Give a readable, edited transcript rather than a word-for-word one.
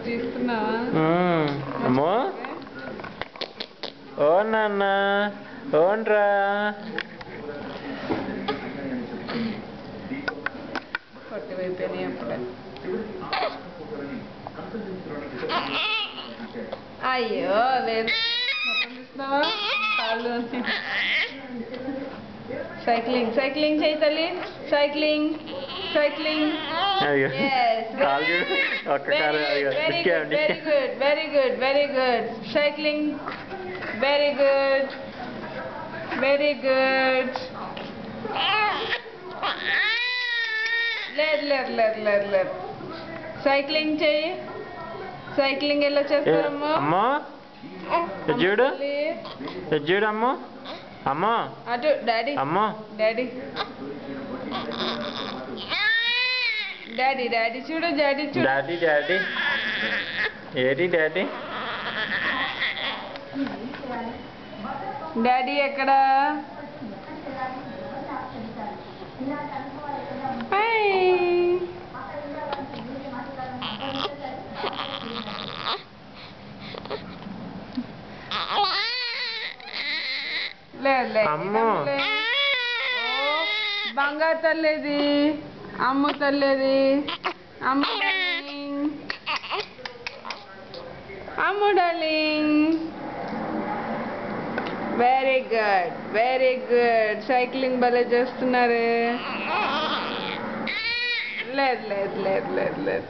తీస్తున్నావా? అమ్మో ఓ నాన్న ఓన్రా కొట్టివైపోయినాయి అప్పుడే. అయ్యో లేదు మొత్తం తీస్తున్నావా? కాళ్ళు సైక్లింగ్ సైక్లింగ్ చేయి తల్లి. Cycling cycling. Very good very good very good. Cycling very good very good. లేదు లేదు లేదు లేదు లేదు. సైక్లింగ్ చెయ్యి. సైక్లింగ్ ఎలా చేస్తారమ్మా? అమ్మో చూడు చూడు అమ్మో అమ్మో అటు డాడీ అమ్మో డాడీ డాడీ డాడీ చూడు డాడీ చూడు. డాడీ డాడీ ఏది డాడీ? డాడీ ఎక్కడ? లేదు అమ్మో బంగారు తల్లేది అమ్ము తల్లేది Ammu darling Ammu darling. Very good very good. Cycling భలే చేస్తున్నారు. లేదు లేదు లేదు లేదు లేదు.